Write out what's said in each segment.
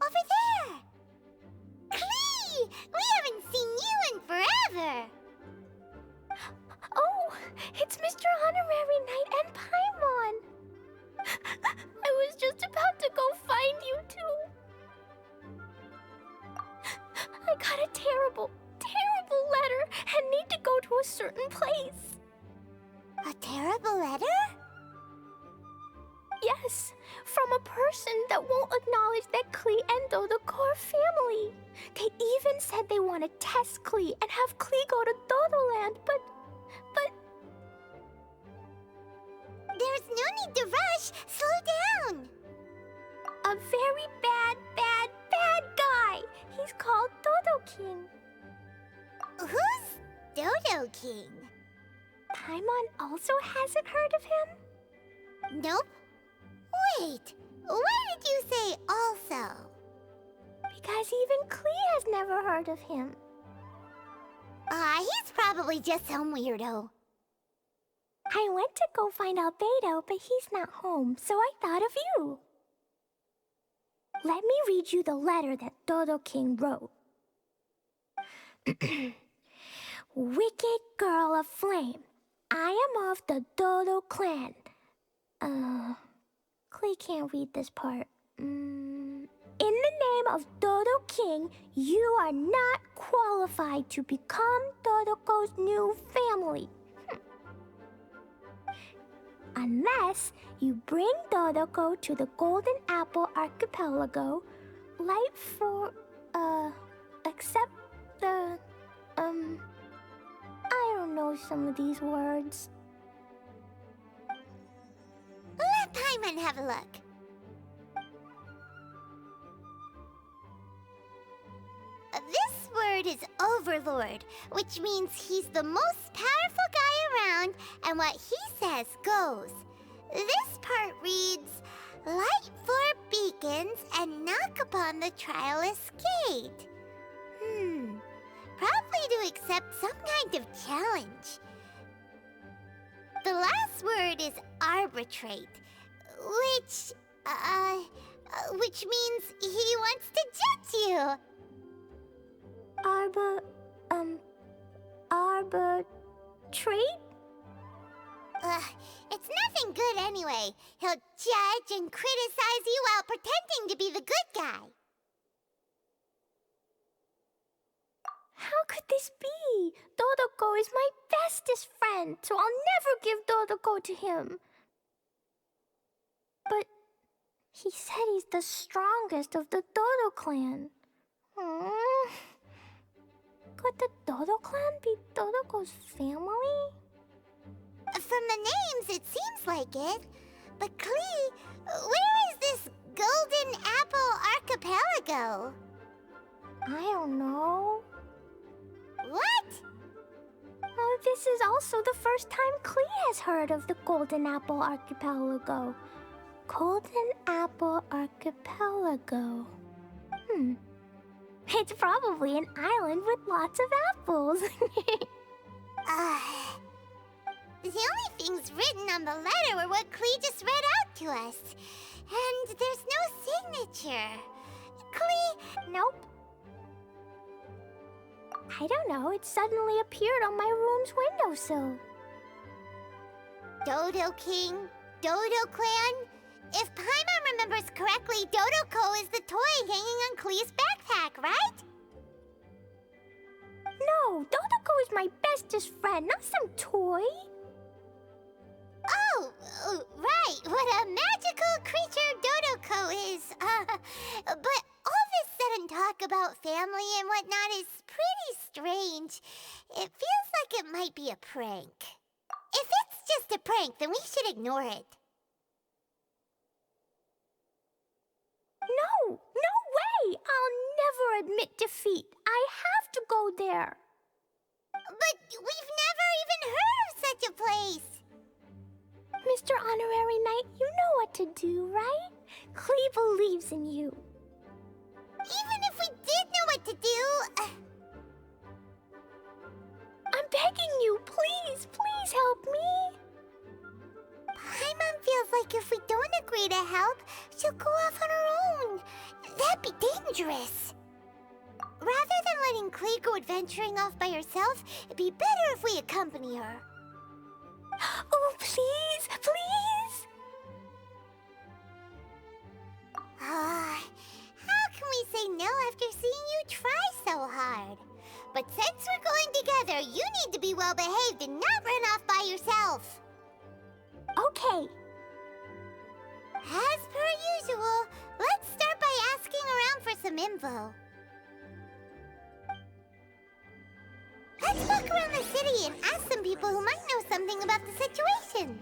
Over there! Klee! We haven't seen you in forever! Oh, it's Mr. Honorary Knight and Paimon! I was just about to go find you too. I got a terrible, terrible letter and need to go to a certain place. A terrible letter? Yes, from a person that won't acknowledge that Klee and Dodoko are family. They even said they want to test Klee and have Klee go to Dodoland, but... There's no need to rush. Slow down. A very bad, bad, bad guy. He's called Dodo King. Who's Dodo King? Paimon also hasn't heard of him? Nope. Wait, why did you say also? Because even Klee has never heard of him. He's probably just some weirdo. I went to go find Albedo, but he's not home, so I thought of you. Let me read you the letter that Dodo King wrote. Wicked girl of flame, I am of the Dodo clan. Klee can't read this part. In the name of Dodo King, you are not qualified to become Dodoko's new family. Unless you bring Dodoko to the Golden Apple Archipelago, light for, except the, I don't know some of these words. Let Paimon have a look. This word is Overlord, which means he's the most powerful guy around, and what he says goes. This part reads, light four beacons and knock upon the trialist's gate. Probably to accept some kind of challenge. The last word is arbitrate, which means he wants to judge you. Arbitrate? It's nothing good anyway. He'll judge and criticize you while pretending to be the good guy. How could this be? Dodoko is my bestest friend, so I'll never give Dodoko to him. But he said he's the strongest of the Dodo clan. Could the Dodo clan be Dodoko's family? From the names, it seems like it. But Klee, where is this Golden Apple Archipelago? I don't know. What? Oh, this is also the first time Klee has heard of the Golden Apple Archipelago. Golden Apple Archipelago. It's probably an island with lots of apples. The only things written on the letter were what Klee just read out to us. And there's no signature. Klee... Nope. I don't know, it suddenly appeared on my room's windowsill. Dodo King, Dodo Clan. If Paimon remembers correctly, Dodoko is the toy hanging on Klee's backpack, right? No, Dodoko is my bestest friend, not some toy. Oh, right. What a magical creature Dodoko is. But all this sudden talk about family and whatnot is pretty strange. It feels like it might be a prank. If it's just a prank, then we should ignore it. No, no way! I'll never admit defeat. I have to go there. But we've never even heard of such a place. Mr. Honorary Knight, you know what to do, right? Klee believes in you. Even if we did know what to do... I'm begging you, please, please help me. Paimon feels like if we don't agree to help, she'll go off on her own. That'd be dangerous. Rather than letting Clay go adventuring off by herself, it'd be better if we accompany her. Oh, please, please! How can we say no after seeing you try so hard? But since we're going together, you need to be well behaved and not run off by yourself. Okay. As per usual, let's start by asking around for some info. Let's walk around the city and ask some people who might know something about the situation.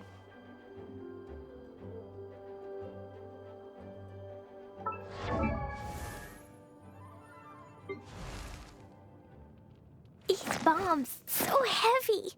These bombs, so heavy.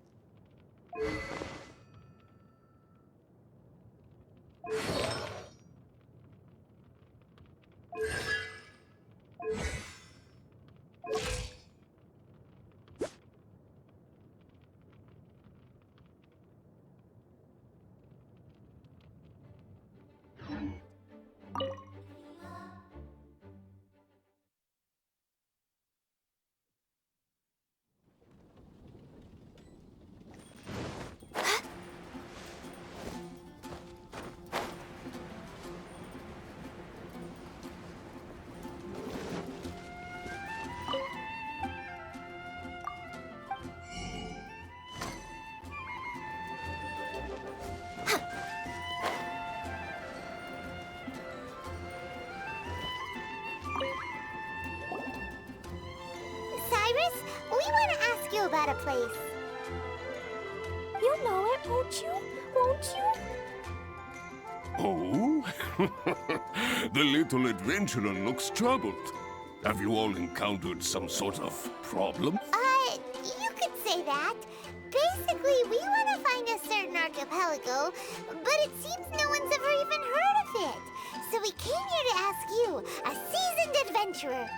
Cyrus, we want to ask you about a place. You know it, won't you? Won't you? Oh? The little adventurer looks troubled. Have you all encountered some sort of problem? You could say that. Basically, we want to find a certain archipelago, but it seems no one's ever even heard of it. So we came here to ask you, a seasoned adventurer.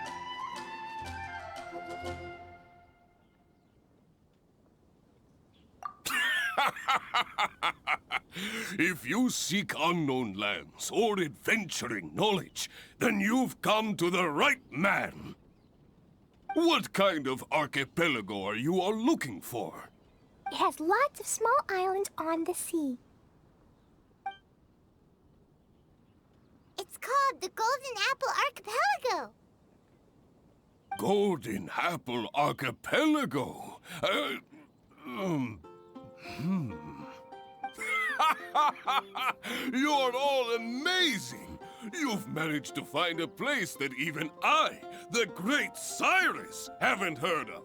If you seek unknown lands or adventuring knowledge, then you've come to the right man. What kind of archipelago are you all looking for? It has lots of small islands on the sea. It's called the Golden Apple Archipelago. Golden Apple Archipelago? You're all amazing! You've managed to find a place that even I, the great Cyrus, haven't heard of.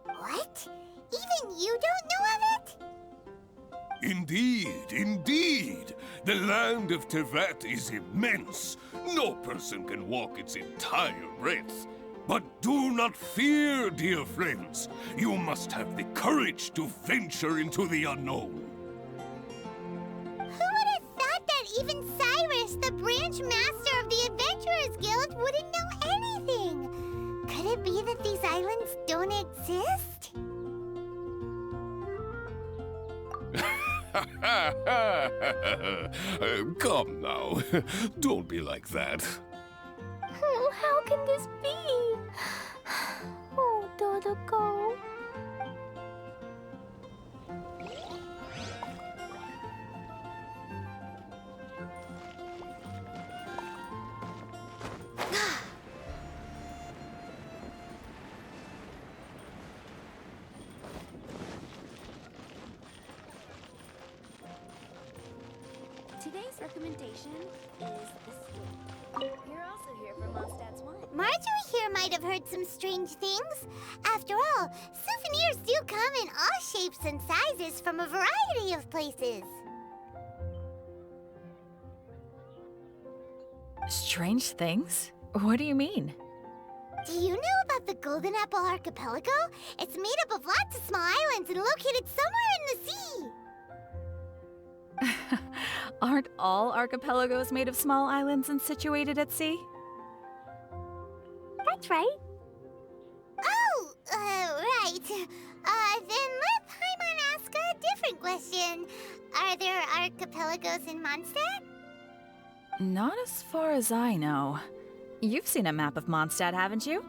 What? Even you don't know of it? Indeed, indeed. The land of Tevat is immense. No person can walk its entire breadth. But do not fear, dear friends. You must have the courage to venture into the unknown. Who would have thought that even Cyrus, the branch master of the Adventurers Guild, wouldn't know anything? Could it be that these islands don't exist? Come now. Don't be like that. Oh, how can this be? Oh, Dodoko. Today's recommendation is the skin. You're also here for Mondstadt's wine. Marjorie here might have heard some strange things. After all, souvenirs do come in all shapes and sizes from a variety of places. Strange things? What do you mean? Do you know about the Golden Apple Archipelago? It's made up of lots of small islands and located somewhere in the sea. Aren't all archipelagos made of small islands and situated at sea? That's right. Oh, right. Then let Paimon ask a different question. Are there archipelagos in Mondstadt? Not as far as I know. You've seen a map of Mondstadt, haven't you?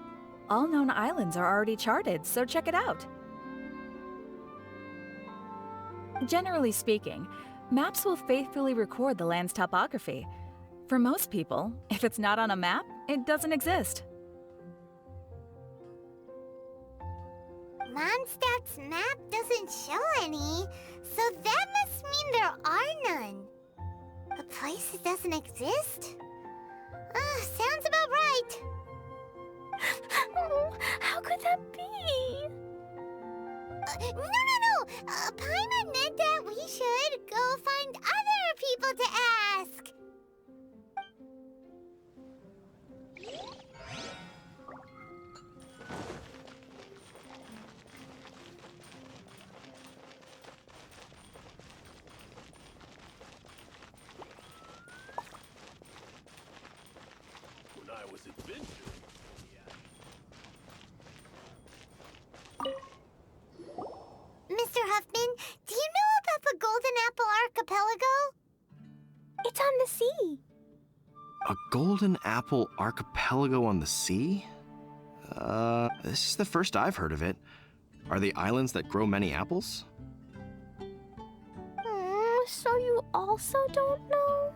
All known islands are already charted, so check it out. Generally speaking, maps will faithfully record the land's topography. For most people, if it's not on a map, it doesn't exist. Mondstadt's map doesn't show any, so that must mean there are none. A place that doesn't exist? Sounds about right. Oh, how could that be? No. Paimon meant that we should go find other people to ask. When I was adventuring. Mr. Huffman, do you know about the Golden Apple Archipelago? It's on the sea. A golden apple archipelago on the sea? This is the first I've heard of it. Are the islands that grow many apples? So you also don't know?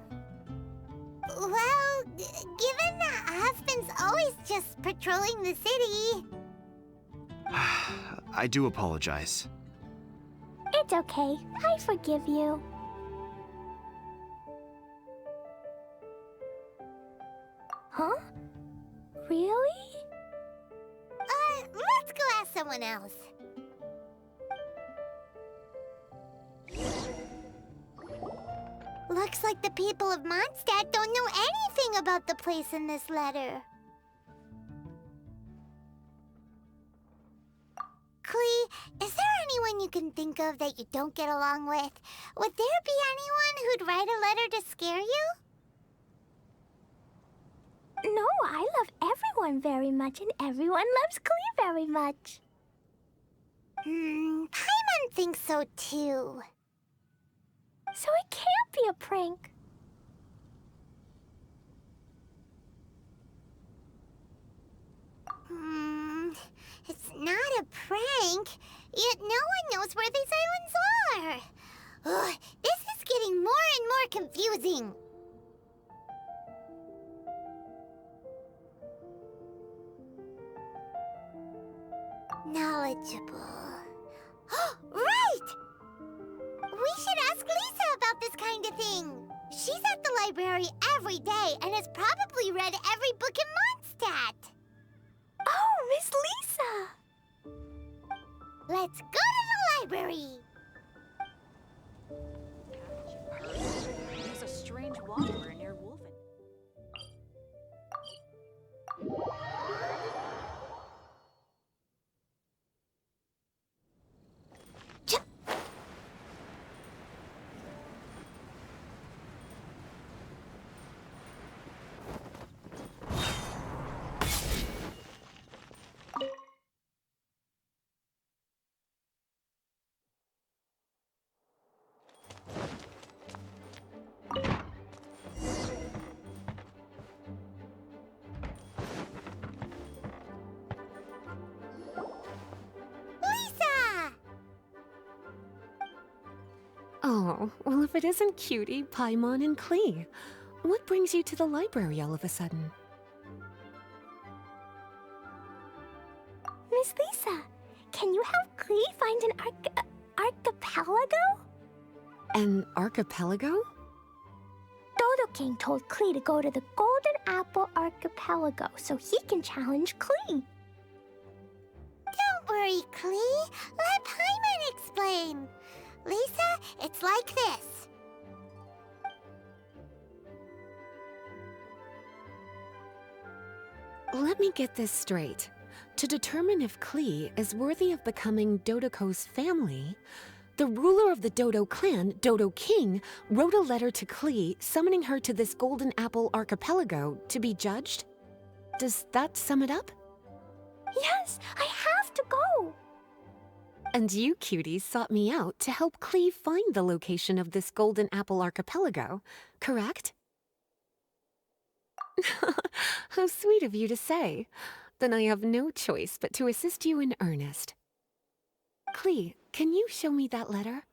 Well, given that Huffman's always just patrolling the city. I do apologize. It's okay. I forgive you. Huh? Really? Let's go ask someone else. Looks like the people of Mondstadt don't know anything about the place in this letter. Klee, is there anyone you can think of that you don't get along with? Would there be anyone who'd write a letter to scare you? No, I love everyone very much, and everyone loves Klee very much. Paimon thinks so too. So it can't be a prank. It's not a prank, yet no one knows where these islands are. Ugh, this is getting more and more confusing. Knowledgeable. Right! We should ask Lisa about this kind of thing. She's at the library every day and has probably read every book in Mondstadt. Oh, Miss Lisa! Let's go to the library. There's a strange wanderer near Wolfen. Lisa! Oh, well, if it isn't Cutie, Paimon, and Klee, what brings you to the library all of a sudden? Miss Lisa, can you help Klee find an archipelago? An archipelago? Dodo King told Klee to go to the Golden Apple Archipelago so he can challenge Klee. Don't worry, Klee. Let Paimon explain. Lisa, it's like this. Let me get this straight. To determine if Klee is worthy of becoming Dodoko's family, the ruler of the Dodo clan, Dodo King, wrote a letter to Klee summoning her to this Golden Apple Archipelago to be judged? Does that sum it up? Yes, I have to go. And you, Cutie, sought me out to help Klee find the location of this Golden Apple Archipelago, correct? How sweet of you to say. Then I have no choice but to assist you in earnest. Klee, can you show me that letter?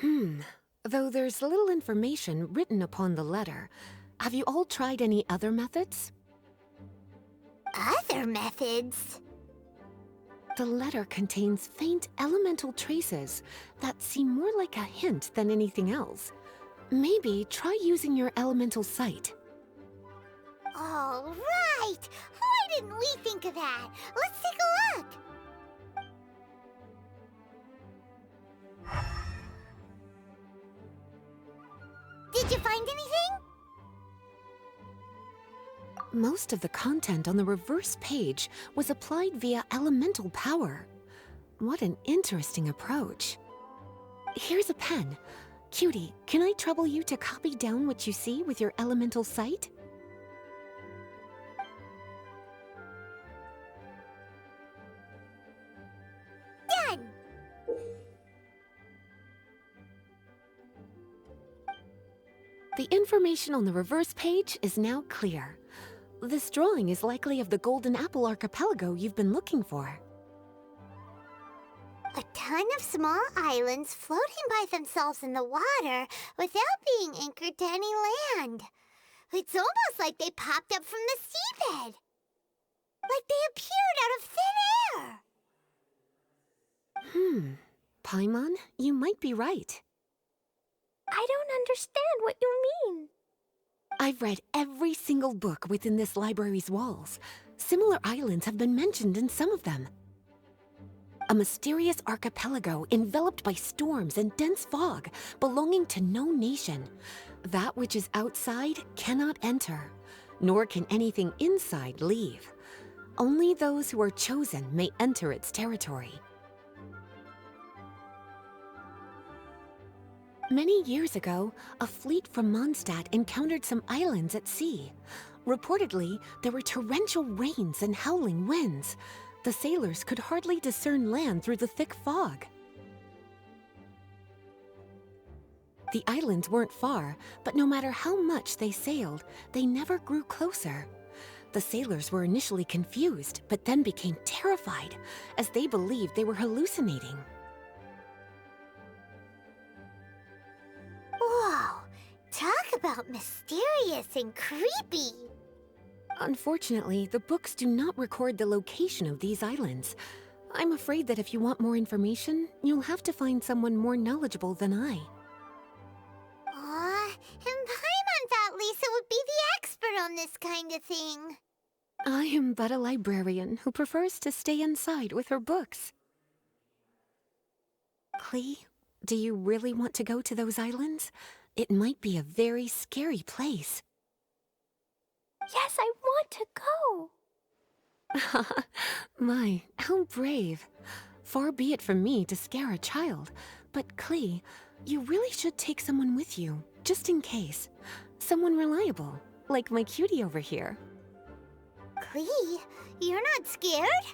Okay. Though there's little information written upon the letter, have you all tried any other methods? Other methods? The letter contains faint elemental traces that seem more like a hint than anything else. Maybe try using your elemental sight. All right! Why didn't we think of that? Let's take a look! Did you find anything? Most of the content on the reverse page was applied via elemental power. What an interesting approach. Here's a pen. Cutie, can I trouble you to copy down what you see with your elemental sight? Done! The information on the reverse page is now clear. This drawing is likely of the Golden Apple Archipelago you've been looking for. A ton of small islands floating by themselves in the water without being anchored to any land. It's almost like they popped up from the seabed. Like they appeared out of thin air. Paimon, you might be right. I don't understand what you mean. I've read every single book within this library's walls. Similar islands have been mentioned in some of them. A mysterious archipelago enveloped by storms and dense fog, belonging to no nation. That which is outside cannot enter, nor can anything inside leave. Only those who are chosen may enter its territory. Many years ago, a fleet from Mondstadt encountered some islands at sea. Reportedly, there were torrential rains and howling winds. The sailors could hardly discern land through the thick fog. The islands weren't far, but no matter how much they sailed, they never grew closer. The sailors were initially confused, but then became terrified, as they believed they were hallucinating. Whoa! Talk about mysterious and creepy! Unfortunately, the books do not record the location of these islands. I'm afraid that if you want more information, you'll have to find someone more knowledgeable than I. Aw, and Paimon thought Lisa would be the expert on this kind of thing. I am but a librarian who prefers to stay inside with her books. Klee, do you really want to go to those islands? It might be a very scary place. Yes, I want to go. My, how brave. Far be it from me to scare a child, but Klee, you really should take someone with you, just in case. Someone reliable, like my cutie over here. Klee, you're not scared?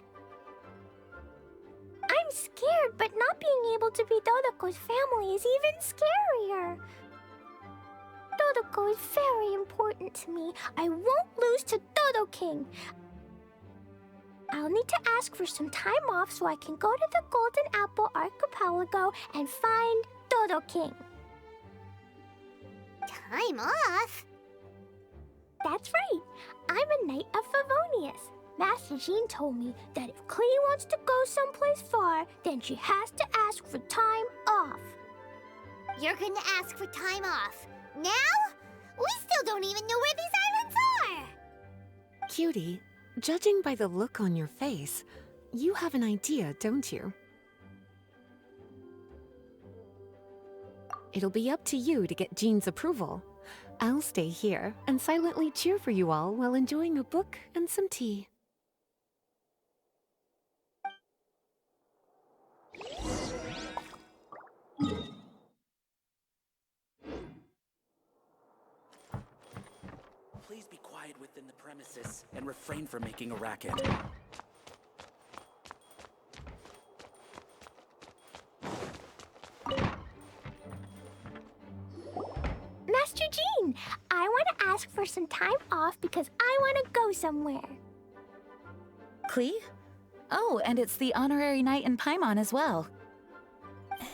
I'm scared, but not being able to be Dodoko's family is even scarier. Dodoko is very important to me. I won't lose to Dodo King. I'll need to ask for some time off so I can go to the Golden Apple Archipelago and find Dodo King. Time off? That's right. I'm a Knight of Favonius. Master Jean told me that if Klee wants to go someplace far, then she has to ask for time off. You're gonna ask for time off. Now? We still don't even know where these islands are! Cutie, judging by the look on your face, you have an idea, don't you? It'll be up to you to get Jean's approval. I'll stay here and silently cheer for you all while enjoying a book and some tea. Please be quiet within the premises and refrain from making a racket. Master Jean! Jean. I want to ask for some time off because I want to go somewhere. Klee? Oh, and it's the honorary knight in Paimon as well.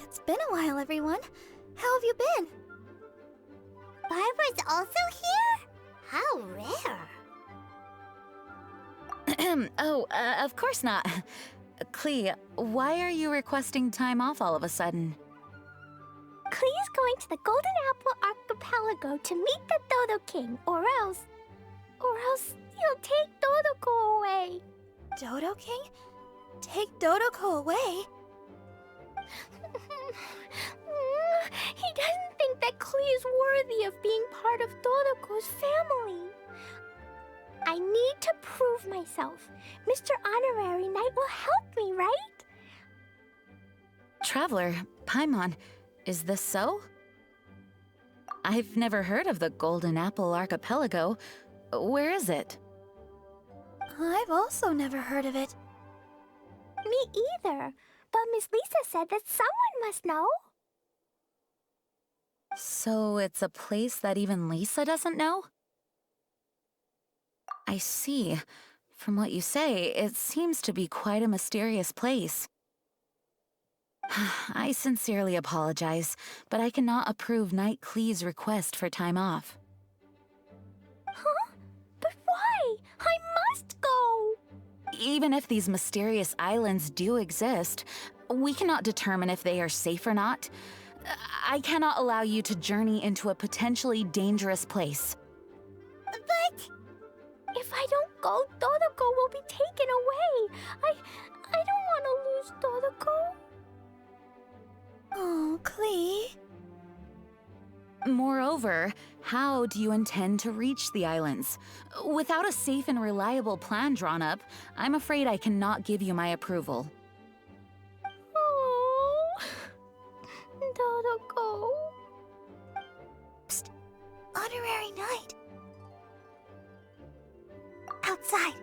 It's been a while, everyone. How have you been? Barbara's also here? How rare. Oh, of course not. Klee, why are you requesting time off all of a sudden? Klee's going to the Golden Apple Archipelago to meet the Dodo King, or else he'll take Dodoko away. Dodo King? Take Dodoko away? He doesn't think that Klee is worthy of being part of Dodoko's family. I need to prove myself. Mr. Honorary Knight will help me, right? Traveler, Paimon, is this so? I've never heard of the Golden Apple Archipelago. Where is it? I've also never heard of it. Me either. But Miss Lisa said that someone must know. So it's a place that even Lisa doesn't know? I see. From what you say, it seems to be quite a mysterious place. I sincerely apologize, but I cannot approve Knight Klee's request for time off. Huh? But why? I must go! Even if these mysterious islands do exist, we cannot determine if they are safe or not. I cannot allow you to journey into a potentially dangerous place. But if I don't go, Dodoko will be taken away. I don't want to lose Dodoko. Oh, Klee. Moreover, how do you intend to reach the islands? Without a safe and reliable plan drawn up, I'm afraid I cannot give you my approval. Oh, Dodoko. Psst. Honorary Knight. Outside.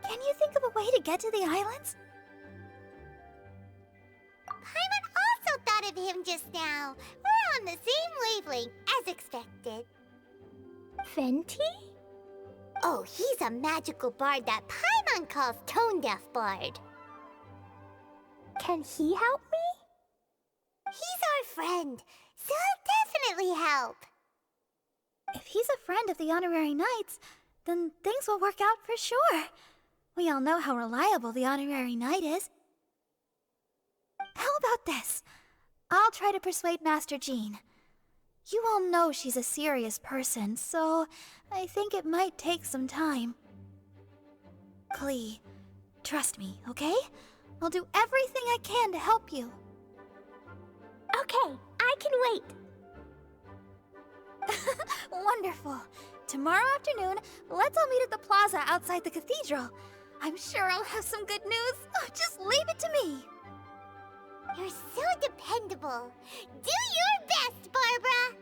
Can you think of a way to get to the islands? Paimon also thought of him just now. We're on the same wavelength, as expected. Fenty? Oh, he's a magical bard that Paimon calls Tone Deaf Bard. Can he help me? He's our friend, so he'll definitely help. If he's a friend of the Honorary Knights, then things will work out for sure. We all know how reliable the Honorary Knight is. How about this? I'll try to persuade Master Jean. You all know she's a serious person, so I think it might take some time. Klee, trust me, okay? I'll do everything I can to help you. Okay, I can wait. Wonderful. Tomorrow afternoon, let's all meet at the plaza outside the cathedral. I'm sure I'll have some good news. Just leave it to me. You're so dependable. Do your best, Barbara!